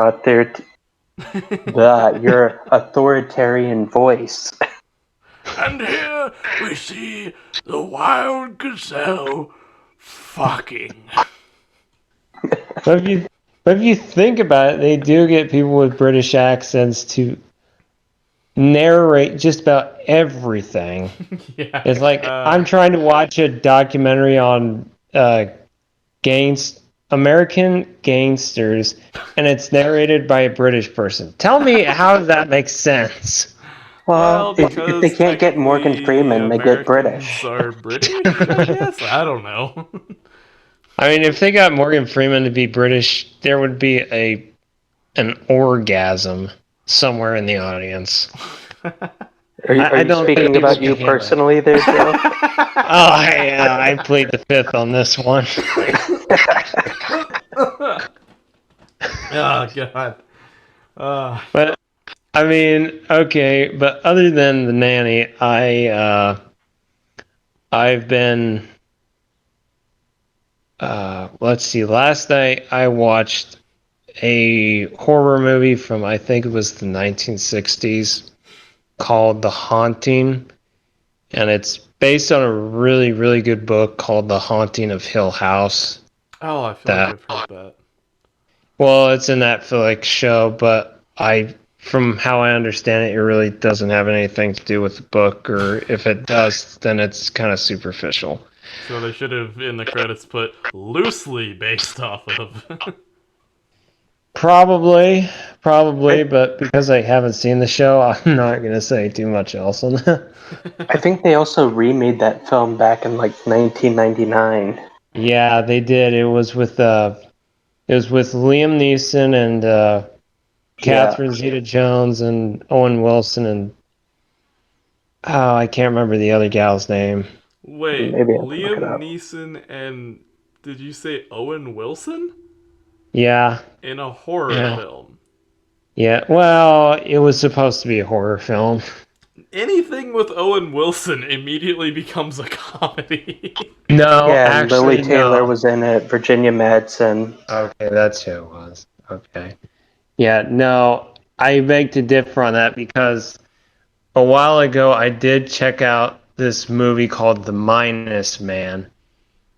authoritarian voice. And here we see the wild gazelle fucking. But if you think about it, they do get people with British accents to narrate just about everything. Yeah. It's like I'm trying to watch a documentary on American gangsters, and it's narrated by a British person. Tell me how that makes sense. Well, Well, if they because can't get Morgan technically Freeman, they get Americans British. are British, I guess? I don't know. I mean, if they got Morgan Freeman to be British, there would be an orgasm somewhere in the audience. Are I you don't think speaking people about you can handle it. personally there, Joe? Oh, yeah, I plead the fifth on this one. Oh, God. Uh, But I mean, okay, but other than the nanny, I've been let's see. Last night I watched a horror movie from I think it was the 1960s called The Haunting, and it's based on a really really good book called The Haunting of Hill House. oh, I feel like That I've heard that. well, it's a Netflix show, but from how I understand it, it really doesn't have anything to do with the book, or if it does, then it's kind of superficial. So they should have in the credits put loosely based off of. Probably, I, but because I haven't seen the show, I'm not gonna say too much else on that. I think they also remade that film back in like 1999. Yeah, they did. It was with Liam Neeson and Yeah, Catherine Zeta-Jones and Owen Wilson and oh, I can't remember the other gal's name. Wait, maybe I have to look it Liam up. Neeson and did you say Owen Wilson Yeah, in a horror yeah, film? yeah. Well, it was supposed to be a horror film. Anything with Owen Wilson immediately becomes a comedy. No, Yeah, and Lily actually, Taylor no. was in it. Virginia Madsen. Okay, that's who it was. Okay. Yeah, no, I beg to differ on that because a while ago I did check out this movie called The Minus Man,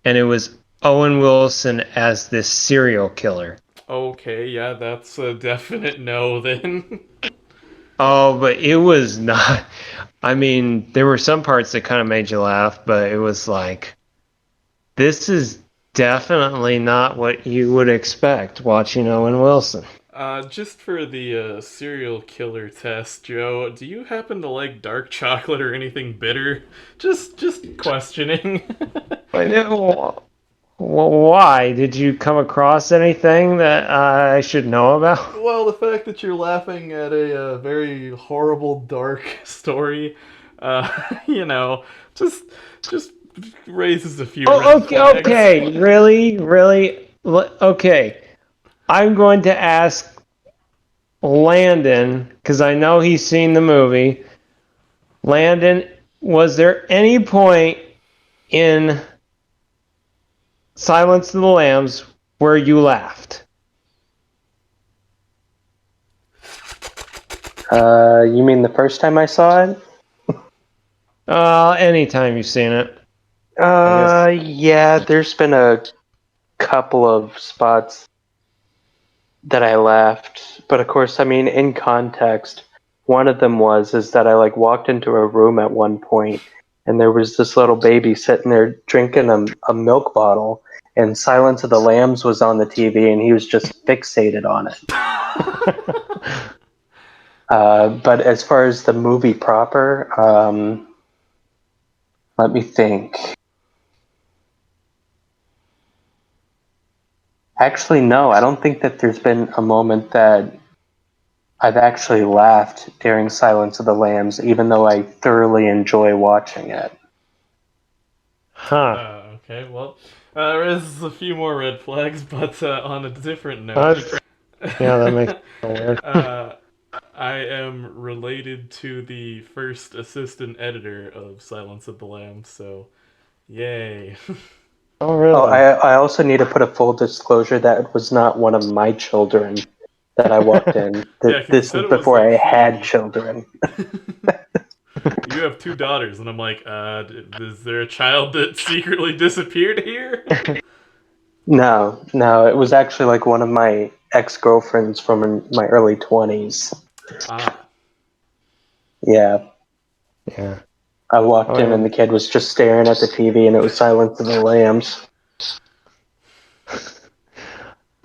and it was Owen Wilson as this serial killer. Okay, yeah, that's a definite no then. Oh, but it was not. I mean, there were some parts that kind of made you laugh, but it was like, this is definitely not what you would expect watching Owen Wilson. Just for the serial killer test, Joe, do you happen to like dark chocolate or anything bitter? Just questioning. But why? Did you come across anything that I should know about? Well, the fact that you're laughing at a very horrible, dark story, you know, just just raises a few Oh, red okay, flags. okay. Really? Really? Okay. I'm going to ask Landon, because I know he's seen the movie. Landon, was there any point in Silence of the Lambs where you laughed? You mean the first time I saw it? Anytime you've seen it, I guess. Yeah, there's been a couple of spots that I laughed, but of course, I mean, in context, one of them is that I like walked into a room at one point, and there was this little baby sitting there drinking a milk bottle, and Silence of the Lambs was on the TV, and he was just fixated on it. But as far as the movie proper, let me think. Actually, no, I don't think that there's been a moment that I've actually laughed during Silence of the Lambs, even though I thoroughly enjoy watching it. Huh. Okay, well, there is a few more red flags, but on a different note, Yeah, that makes it weird. uh, I am related to the first assistant editor of Silence of the Lambs, so yay. Oh, Oh, really? I also need to put a full disclosure that it was not one of my children that I walked in. Yeah, because you This said is it was before like I had he. children. You have two daughters, and I'm like, is there a child that secretly disappeared here? No, no, it was actually like one of my ex-girlfriends from my early 20s. Ah. Yeah, Yeah. I walked Oh, in yeah. and the kid was just staring at the TV and it was Silence of the Lambs.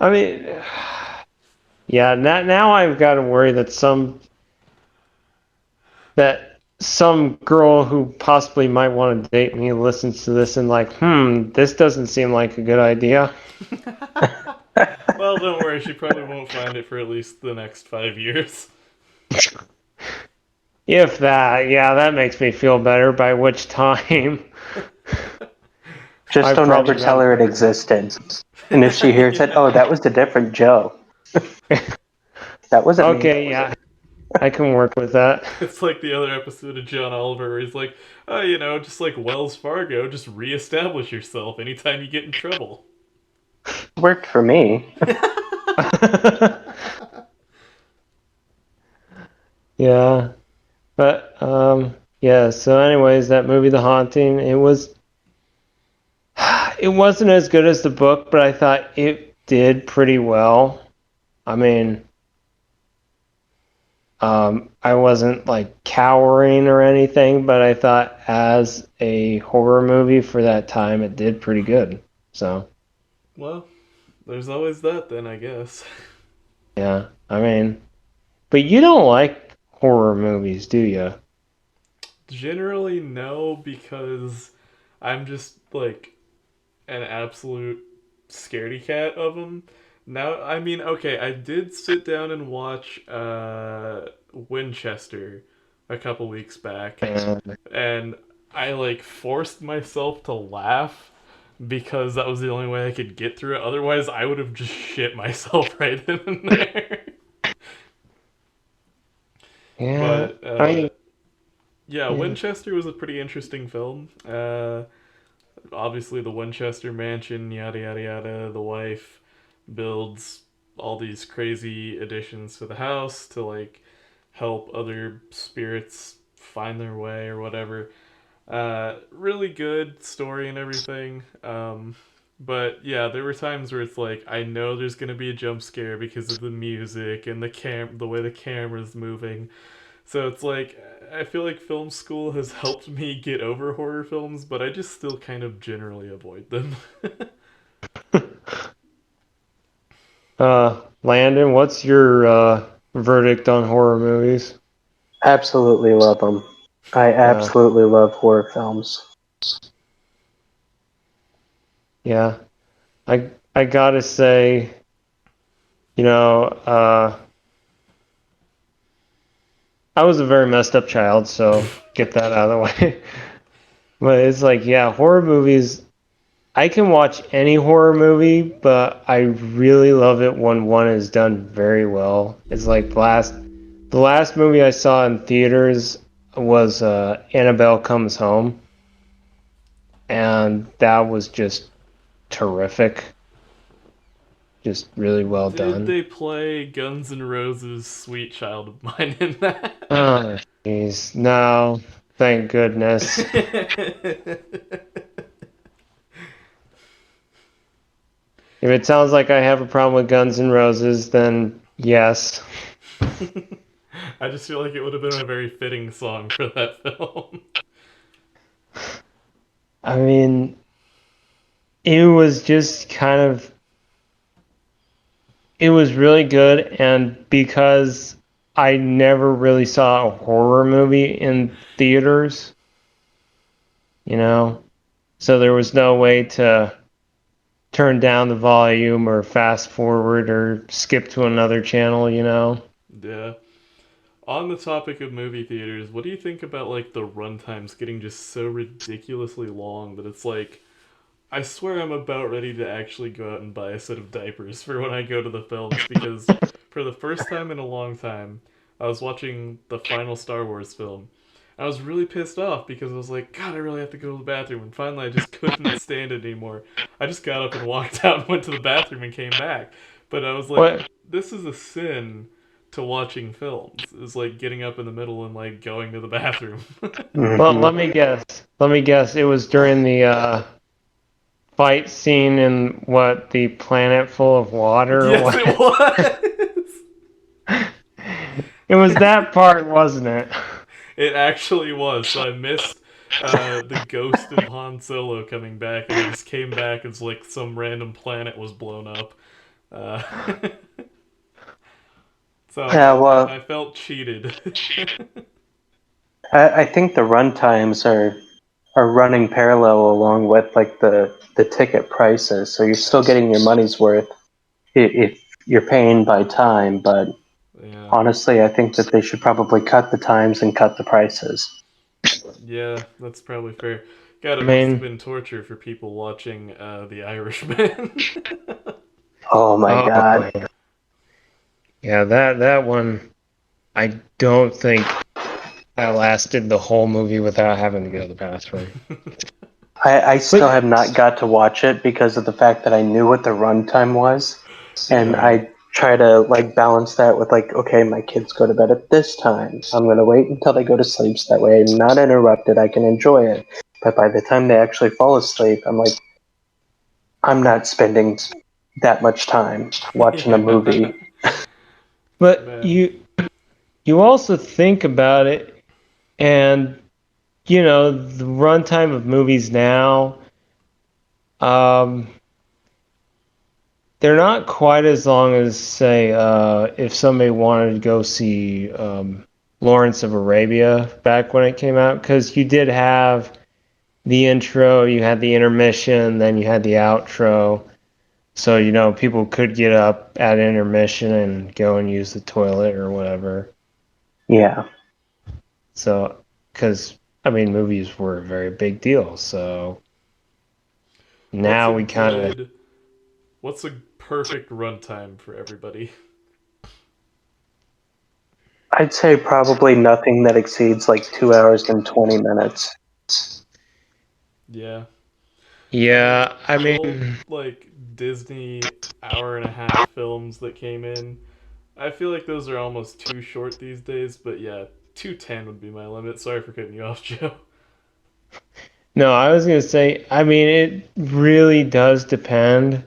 I mean, yeah. Now I've got to worry that some that some girl who possibly might want to date me listens to this and like, this doesn't seem like a good idea. Well, don't worry, she probably won't find it for at least the next 5 years. If that, yeah, that makes me feel better. By which time Just I've don't ever probably tell gone. her it existed. And if she hears it, Yeah. oh, that was a different Joe. That wasn't me. Okay, yeah, I can work with that. It's like the other episode of John Oliver where he's like, oh, just like Wells Fargo, just reestablish yourself anytime you get in trouble. Worked for me. Yeah, but yeah. So, anyways, that movie, The Haunting, it wasn't as good as the book, but I thought it did pretty well. I mean, I wasn't like cowering or anything, but I thought as a horror movie for that time, it did pretty good. So, Well, there's always that then, I guess. yeah, I mean, but you don't like horror movies, do you? Generally, no, because I'm just like an absolute scaredy cat of them. Now, I mean, okay, I did sit down and watch Winchester a couple weeks back, And, and I like forced myself to laugh because that was the only way I could get through it. Otherwise, I would have just shit myself right then and there. yeah, But I yeah, yeah. Winchester was a pretty interesting film. Obviously, the Winchester mansion, yada yada yada. The wife builds all these crazy additions to the house to like help other spirits find their way or whatever. Really good story and everything. But yeah, there were times where it's like I know there's gonna be a jump scare because of the music and the way the camera's moving. So it's like I feel like film school has helped me get over horror films, but I just still kind of generally avoid them. Landon, what's your verdict on horror movies? Absolutely love them. I Uh, absolutely love horror films. yeah, I gotta say, you know, I was a very messed up child, so get that out of the way. But it's like, yeah, horror movies. I can watch any horror movie, but I really love it when one is done very well. It's like the last movie I saw in theaters was Annabelle Comes Home, and that was just terrific. Just really well Did done. they play Guns N' Roses' "Sweet Child of Mine" in that? Oh, jeez. No, thank goodness. If it sounds like I have a problem with Guns N' Roses, then yes. I just feel like it would have been a very fitting song for that film. I mean, it was just kind of, it was really good, and because I never really saw a horror movie in theaters, you know, so there was no way to turn down the volume or fast forward or skip to another channel, you know. Yeah. On the topic of movie theaters, what do you think about like the runtimes getting just so ridiculously long that it's like I swear I'm about ready to actually go out and buy a set of diapers for when I go to the films because for the first time in a long time, I was watching the final Star Wars film. I was really pissed off because I was like, God, I really have to go to the bathroom. And finally, I just couldn't stand it anymore. I just got up and walked out and went to the bathroom and came back. But I was like, What? this is a sin to watching films. Is like getting up in the middle and like going to the bathroom. Well, Hmm. let me guess. Let me guess. It was during the fight scene in what, the planet full of water or Yes, it what? was. It was that part, wasn't it? It actually was. So I missed the ghost of Han Solo coming back, and he just came back as like some random planet was blown up. Uh, so Yeah, I well, felt cheated. I think the run times are running parallel along with like the ticket prices, so you're still getting your money's worth if you're paying by time. But Yeah. honestly, I think that they should probably cut the times and cut the prices. Yeah, that's probably fair. God, I it must have mean, been torture for people watching The Irishman. Oh my god. oh, yeah, that one, I don't think I lasted the whole movie without having to go to the bathroom. I But still have not got to watch it because of the fact that I knew what the runtime was, and Yeah. I try to like balance that with like, okay, my kids go to bed at this time. I'm gonna wait until they go to sleep so that way I'm not interrupted. I can enjoy it. But by the time they actually fall asleep, I'm like, I'm not spending that much time watching a Yeah. movie. but Man. you also think about it, and the runtime of movies now, um, they're not quite as long as, say, if somebody wanted to go see Lawrence of Arabia back when it came out, because you did have the intro, you had the intermission, then you had the outro. So, people could get up at intermission and go and use the toilet or whatever. Yeah. So, because, I mean, movies were a very big deal. So What's now a we kind of, good what's a perfect runtime for everybody? I'd say probably nothing that exceeds like 2 hours and 20 minutes. Yeah. I mean, yeah, I the old mean, like Disney hour and a half films that came in, I feel like those are almost too short these days, but yeah, 210 would be my limit. Sorry for cutting you off, Joe. no, I was going to say, I mean, it really does depend.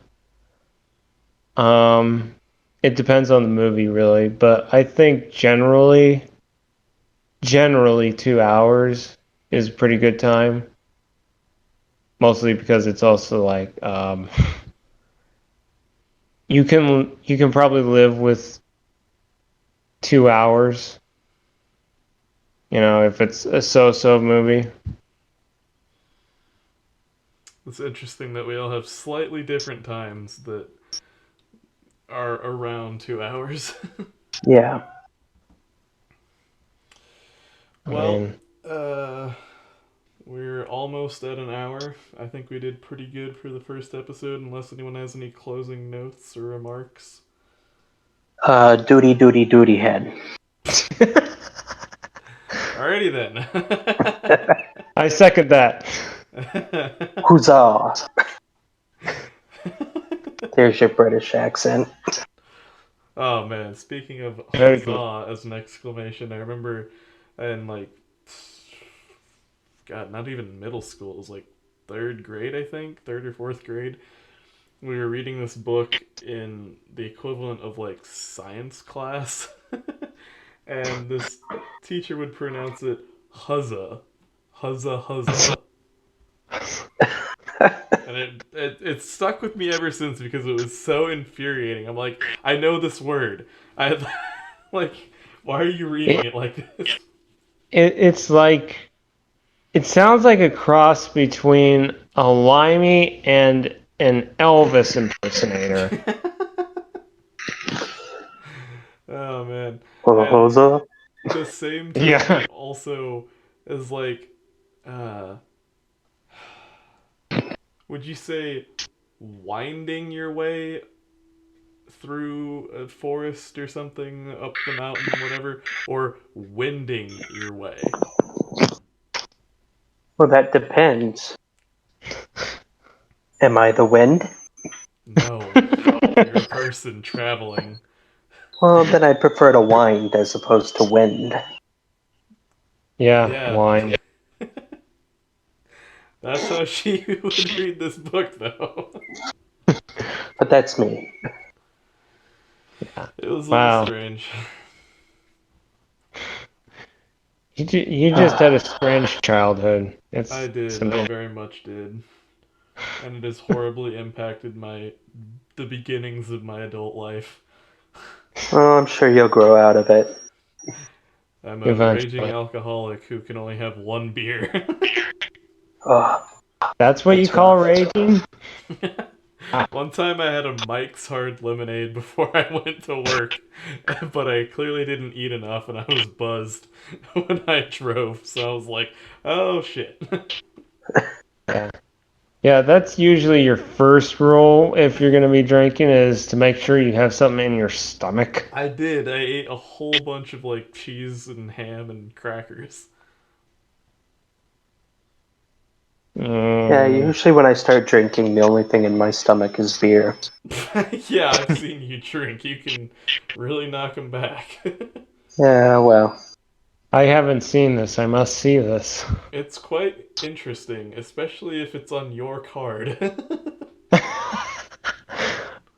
Um, it depends on the movie, really. But I think generally 2 hours is a pretty good time. Mostly because it's also like you can probably live with 2 hours, if it's a so-so movie. It's interesting that we all have slightly different times that are around 2 hours. Yeah. I Well, mean, uh, we're almost at an hour. I think we did pretty good for the first episode, unless anyone has any closing notes or remarks. Duty head. Alrighty then. I second that. Huzzah! There's your British accent. Oh man, speaking of Very good. huzzah as an exclamation, I remember in like, God, not even middle school, it was like third grade, I think, third or fourth grade. We were reading this book in the equivalent of like science class, and this teacher would pronounce it huzzah, huzzah, huzzah. And it stuck with me ever since because it was so infuriating. I'm like, I know this word. I like, why are you reading It, it like this? it's like it sounds like a cross between a Limey and an Elvis impersonator. Oh man, and Huzzah! the same term Yeah. also is like, uh, would you say winding your way through a forest or something, up the mountain, whatever, or winding your way? Well, that depends. Am I the wind? No, you're a person traveling. Well, then I prefer to wind as opposed to wind. Yeah, Yeah, wine. that's how she would read this book, though. But that's me. Yeah. It was a little Wow. strange. You just had a strange childhood. I It's did, I amazing. very much did. And it has horribly impacted the beginnings of my adult life. Oh, I'm sure you'll grow out of it. I'm a raging Eventually. alcoholic who can only have one beer. Oh, That's what you That's call rough. raging? One time I had a Mike's Hard Lemonade before I went to work, but I clearly didn't eat enough and I was buzzed when I drove, so I was like, oh shit. Yeah. Yeah, that's usually your first rule if you're going to be drinking is to make sure you have something in your stomach. I did. I ate a whole bunch of like cheese and ham and crackers. yeah. Mm, Usually when I start drinking, the only thing in my stomach is beer. Yeah, I've seen you drink. You can really knock them back. Yeah, well. I haven't seen this. I must see this. It's quite interesting, especially if it's on your card.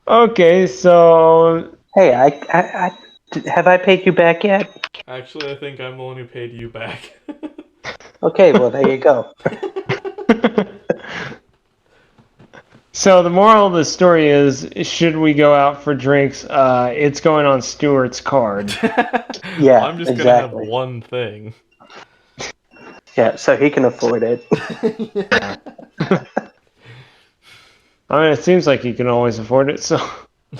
Okay, so Hey, have I paid you back yet? Actually, I think I'm the one who paid you back. Okay, well there you go. so the moral of the story is should we go out for drinks? It's going on Stuart's card. Yeah, I'm just gonna have exactly. one thing. Yeah, so he can afford it. I mean, it seems like you can always afford it, so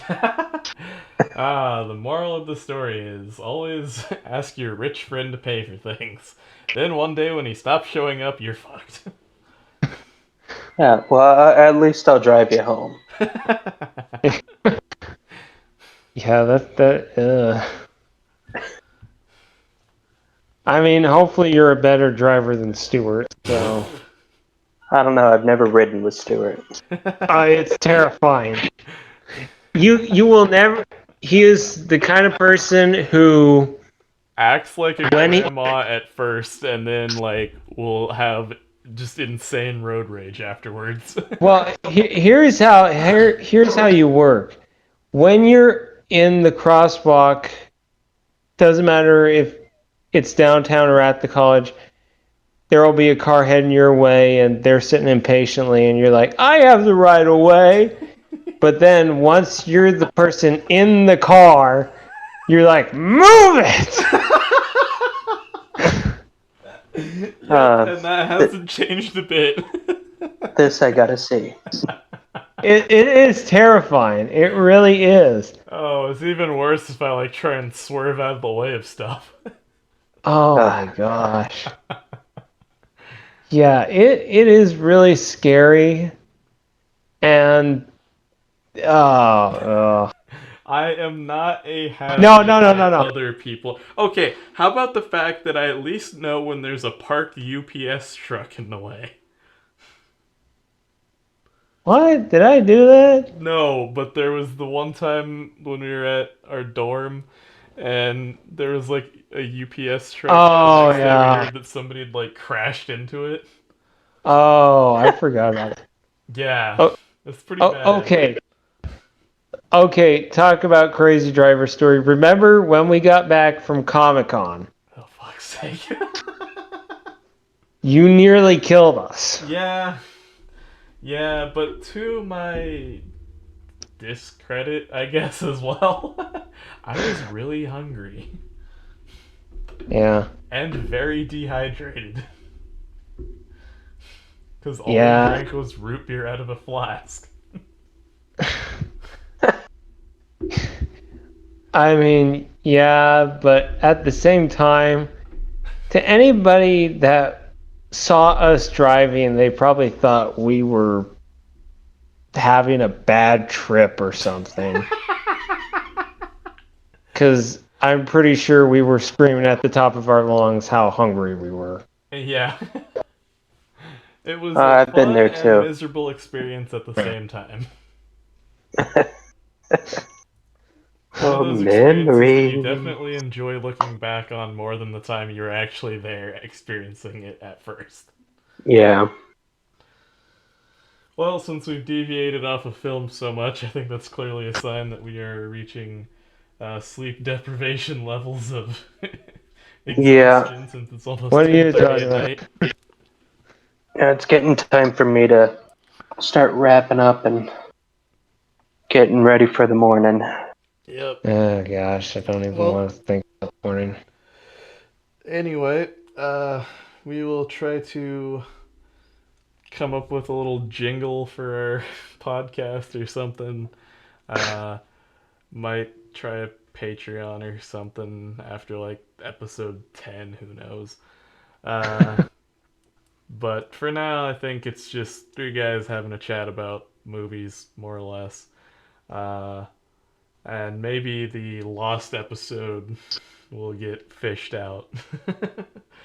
The moral of the story is always ask your rich friend to pay for things. Then one day when he stops showing up, you're fucked. Yeah, well, at least I'll drive you home. yeah, I mean, hopefully you're a better driver than Stuart, so I don't know, I've never ridden with Stuart. it's terrifying. You will never. He is the kind of person who Acts like a when he grandma at first, and then like will have just insane road rage afterwards. well here's how you work. When you're in the crosswalk, doesn't matter if it's downtown or at the college, there will be a car heading your way and they're sitting impatiently and you're like, I have the right of way. But then once you're the person in the car, you're like, move it! Yep, and that hasn't changed a bit. This I gotta see. It is terrifying. It really is. Oh, it's even worse if I like try and swerve out of the way of stuff. Oh my gosh. Yeah, it is really scary. And oh. I am not a hazard No. to other people. Okay, how about the fact that I at least know when there's a parked UPS truck in the way? What? Did I do that? No, but there was the one time when we were at our dorm and there was like a UPS truck. Oh And next thing we yeah. heard that somebody had like crashed into it. Oh, I forgot about it. Yeah, Oh, it's pretty bad. okay. Okay, talk about crazy driver story. Remember when we got back from Comic-Con? Oh fuck's sake. You nearly killed us. Yeah, but to my discredit, I guess, as well, I was really hungry. Yeah. And very dehydrated. Because all Yeah. I drank was root beer out of a flask. I mean, yeah, but at the same time, to anybody that saw us driving, they probably thought we were having a bad trip or something. Because I'm pretty sure we were screaming at the top of our lungs how hungry we were. Yeah. It was a I've been fun there and too. miserable experience at the same time. One of those experiences that you definitely enjoy looking back on more than the time you were actually there experiencing it at first. Yeah. Well, since we've deviated off of film so much, I think that's clearly a sign that we are reaching sleep deprivation levels of exhaustion since it's almost What are you 10:30 talking at about? night. Yeah, it's getting time for me to start wrapping up and getting ready for the morning. Yep. Oh gosh, I don't even want to think about the morning. Anyway, we will try to come up with a little jingle for our podcast or something. Uh, might try a Patreon or something after like episode 10, who knows. Uh, but for now, I think it's just three guys having a chat about movies, more or less. Uh, and maybe the lost episode will get fished out.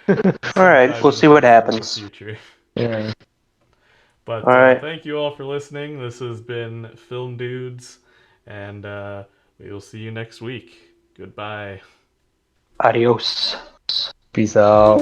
All right, Sometime we'll in the see what foreseeable happens. future. Yeah. But All right, thank you all for listening. This has been Film Dudes, and we will see you next week. Goodbye. adios. Peace out.